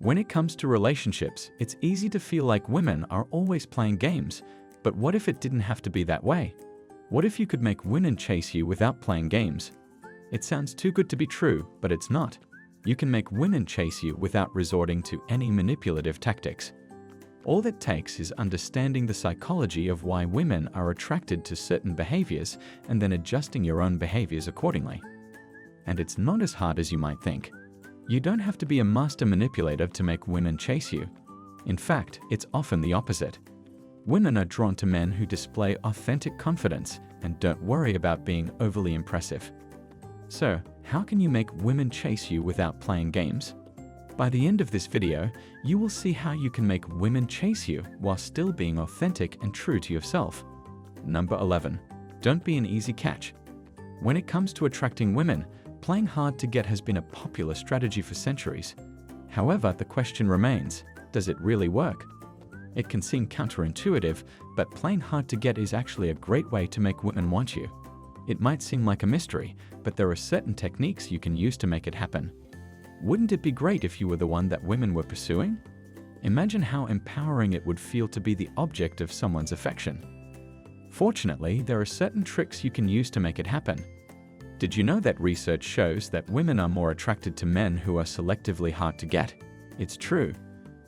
When it comes to relationships, it's easy to feel like women are always playing games, but what if it didn't have to be that way? What if you could make women chase you without playing games? It sounds too good to be true, but it's not. You can make women chase you without resorting to any manipulative tactics. All it takes is understanding the psychology of why women are attracted to certain behaviors and then adjusting your own behaviors accordingly. And it's not as hard as you might think. You don't have to be a master manipulator to make women chase you. In fact, it's often the opposite. Women are drawn to men who display authentic confidence and don't worry about being overly impressive. So, how can you make women chase you without playing games? By the end of this video, you will see how you can make women chase you while still being authentic and true to yourself. Number 11. Don't be an easy catch. When it comes to attracting women, playing hard to get has been a popular strategy for centuries. However, the question remains, does it really work? It can seem counterintuitive, but playing hard to get is actually a great way to make women want you. It might seem like a mystery, but there are certain techniques you can use to make it happen. Wouldn't it be great if you were the one that women were pursuing? Imagine how empowering it would feel to be the object of someone's affection. Fortunately, there are certain tricks you can use to make it happen. Did you know that research shows that women are more attracted to men who are selectively hard to get? It's true.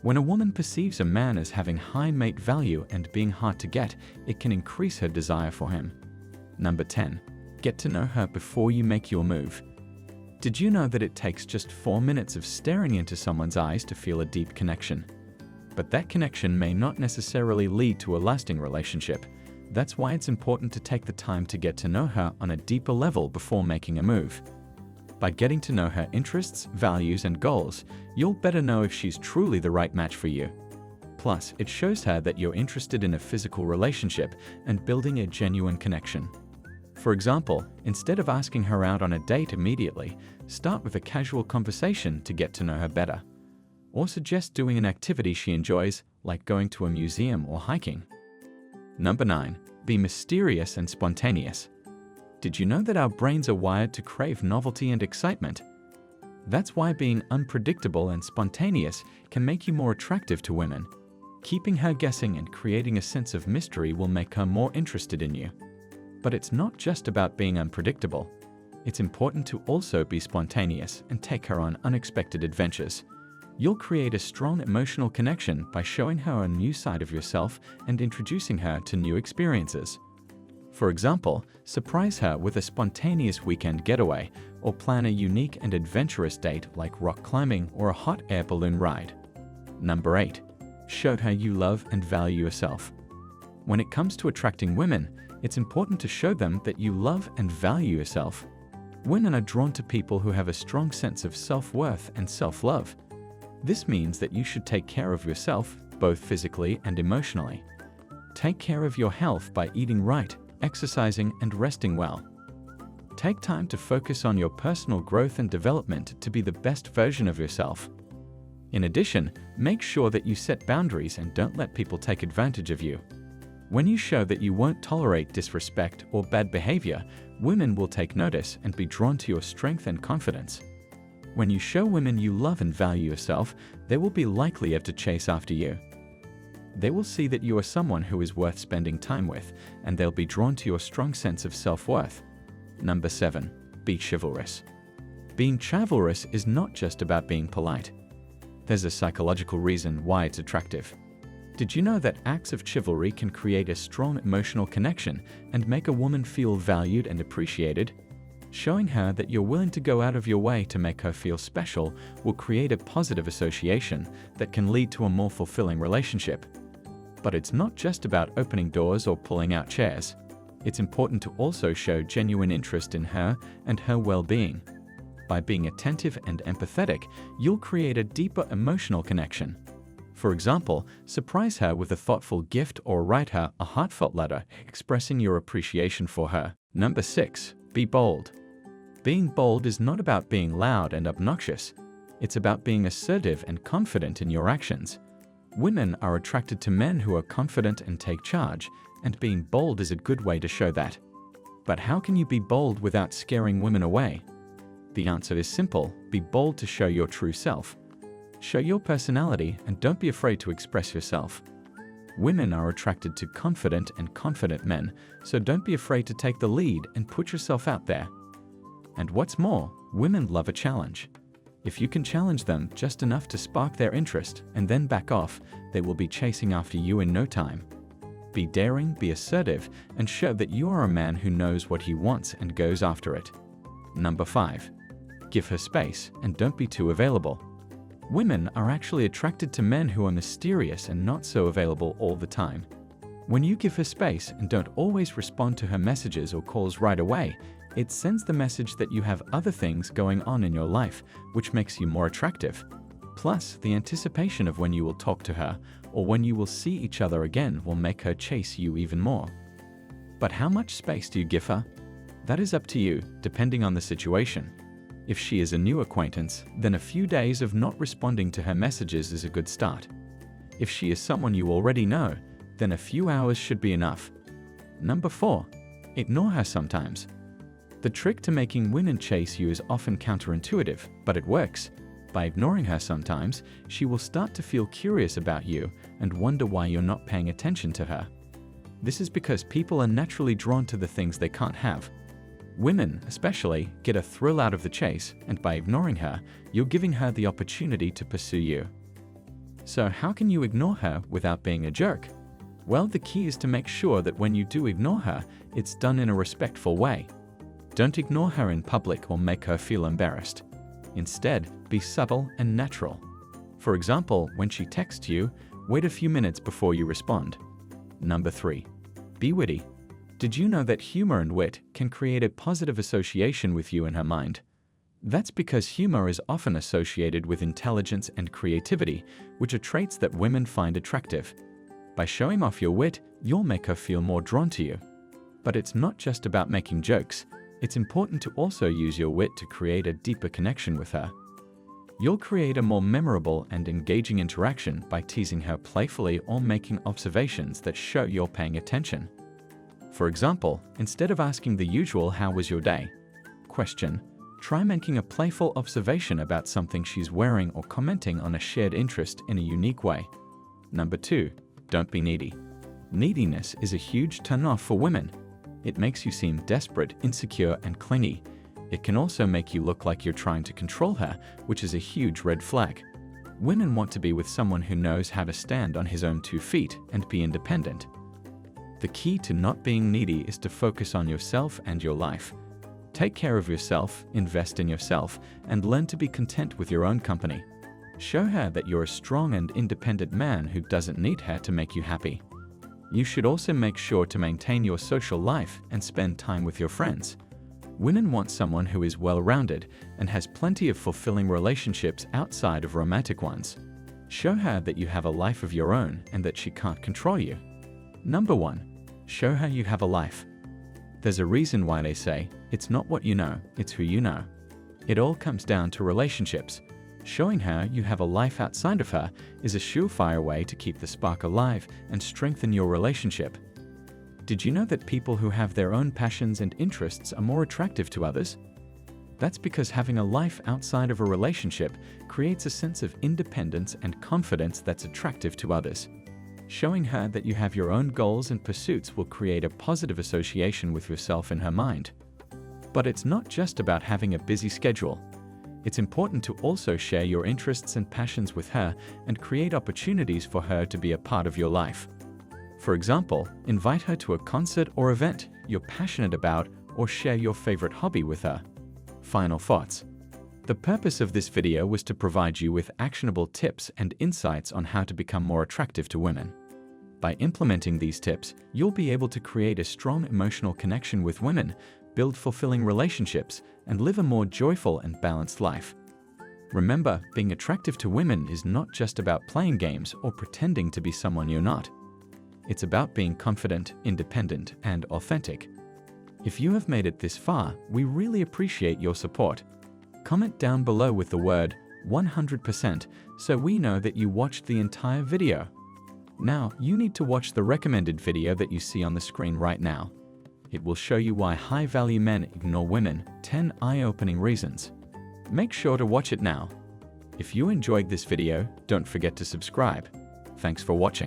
When a woman perceives a man as having high mate value and being hard to get, it can increase her desire for him. Number 10. Get to know her before you make your move. Did you know that it takes just 4 minutes of staring into someone's eyes to feel a deep connection? But that connection may not necessarily lead to a lasting relationship. That's why it's important to take the time to get to know her on a deeper level before making a move. By getting to know her interests, values, and goals, you'll better know if she's truly the right match for you. Plus, it shows her that you're interested in a physical relationship and building a genuine connection. For example, instead of asking her out on a date immediately, start with a casual conversation to get to know her better. Or suggest doing an activity she enjoys, like going to a museum or hiking. Number 9. Be mysterious and spontaneous. Did you know that our brains are wired to crave novelty and excitement? That's why being unpredictable and spontaneous can make you more attractive to women. Keeping her guessing and creating a sense of mystery will make her more interested in you. But it's not just about being unpredictable. It's important to also be spontaneous and take her on unexpected adventures. You'll create a strong emotional connection by showing her a new side of yourself and introducing her to new experiences. For example, surprise her with a spontaneous weekend getaway or plan a unique and adventurous date like rock climbing or a hot air balloon ride. Number 8. Show her you love and value yourself. When it comes to attracting women, it's important to show them that you love and value yourself. Women are drawn to people who have a strong sense of self-worth and self-love. This means that you should take care of yourself, both physically and emotionally. Take care of your health by eating right, exercising, and resting well. Take time to focus on your personal growth and development to be the best version of yourself. In addition, make sure that you set boundaries and don't let people take advantage of you. When you show that you won't tolerate disrespect or bad behavior, women will take notice and be drawn to your strength and confidence. When you show women you love and value yourself, they will be likelier to chase after you. They will see that you are someone who is worth spending time with, and they'll be drawn to your strong sense of self-worth. Number 7. Be chivalrous. Being chivalrous is not just about being polite. There's a psychological reason why it's attractive. Did you know that acts of chivalry can create a strong emotional connection and make a woman feel valued and appreciated? Showing her that you're willing to go out of your way to make her feel special will create a positive association that can lead to a more fulfilling relationship. But it's not just about opening doors or pulling out chairs. It's important to also show genuine interest in her and her well-being. By being attentive and empathetic, you'll create a deeper emotional connection. For example, surprise her with a thoughtful gift or write her a heartfelt letter expressing your appreciation for her. Number 6. Be bold. Being bold is not about being loud and obnoxious. It's about being assertive and confident in your actions. Women are attracted to men who are confident and take charge, and being bold is a good way to show that. But how can you be bold without scaring women away? The answer is simple: be bold to show your true self. Show your personality and don't be afraid to express yourself. Women are attracted to confident men, so don't be afraid to take the lead and put yourself out there. And what's more, women love a challenge. If you can challenge them just enough to spark their interest and then back off, they will be chasing after you in no time. Be daring, be assertive, and show that you are a man who knows what he wants and goes after it. Number 5. Give her space and don't be too available. Women are actually attracted to men who are mysterious and not so available all the time. When you give her space and don't always respond to her messages or calls right away, it sends the message that you have other things going on in your life, which makes you more attractive. Plus, the anticipation of when you will talk to her or when you will see each other again will make her chase you even more. But how much space do you give her? That is up to you, depending on the situation. If she is a new acquaintance, then a few days of not responding to her messages is a good start. If she is someone you already know, then a few hours should be enough. Number 4. Ignore her sometimes. The trick to making women chase you is often counterintuitive, but it works. By ignoring her sometimes, she will start to feel curious about you and wonder why you're not paying attention to her. This is because people are naturally drawn to the things they can't have. Women, especially, get a thrill out of the chase, and by ignoring her, you're giving her the opportunity to pursue you. So how can you ignore her without being a jerk? Well, the key is to make sure that when you do ignore her, it's done in a respectful way. Don't ignore her in public or make her feel embarrassed. Instead, be subtle and natural. For example, when she texts you, wait a few minutes before you respond. Number 3. Be witty. Did you know that humor and wit can create a positive association with you in her mind? That's because humor is often associated with intelligence and creativity, which are traits that women find attractive. By showing off your wit, you'll make her feel more drawn to you. But it's not just about making jokes. It's important to also use your wit to create a deeper connection with her. You'll create a more memorable and engaging interaction by teasing her playfully or making observations that show you're paying attention. For example, instead of asking the usual "How was your day?" question, try making a playful observation about something she's wearing or commenting on a shared interest in a unique way. Number 2. Don't be needy. Neediness is a huge turn-off for women. It makes you seem desperate, insecure, and clingy. It can also make you look like you're trying to control her, which is a huge red flag. Women want to be with someone who knows how to stand on his own 2 feet and be independent. The key to not being needy is to focus on yourself and your life. Take care of yourself, invest in yourself, and learn to be content with your own company. Show her that you're a strong and independent man who doesn't need her to make you happy. You should also make sure to maintain your social life and spend time with your friends. Women want someone who is well-rounded and has plenty of fulfilling relationships outside of romantic ones. Show her that you have a life of your own and that she can't control you. Number 1. Show her you have a life. There's a reason why they say, it's not what you know, it's who you know. It all comes down to relationships. Showing her you have a life outside of her is a surefire way to keep the spark alive and strengthen your relationship. Did you know that people who have their own passions and interests are more attractive to others? That's because having a life outside of a relationship creates a sense of independence and confidence that's attractive to others. Showing her that you have your own goals and pursuits will create a positive association with yourself in her mind. But it's not just about having a busy schedule. It's important to also share your interests and passions with her and create opportunities for her to be a part of your life. For example, invite her to a concert or event you're passionate about or share your favorite hobby with her. Final thoughts. The purpose of this video was to provide you with actionable tips and insights on how to become more attractive to women. By implementing these tips, you'll be able to create a strong emotional connection with women, build fulfilling relationships, and live a more joyful and balanced life. Remember, being attractive to women is not just about playing games or pretending to be someone you're not. It's about being confident, independent, and authentic. If you have made it this far, we really appreciate your support. Comment down below with the word 100% so we know that you watched the entire video. Now, you need to watch the recommended video that you see on the screen right now. It will show you why high-value men ignore women, 10 eye-opening reasons. Make sure to watch it now. If you enjoyed this video, don't forget to subscribe. Thanks for watching.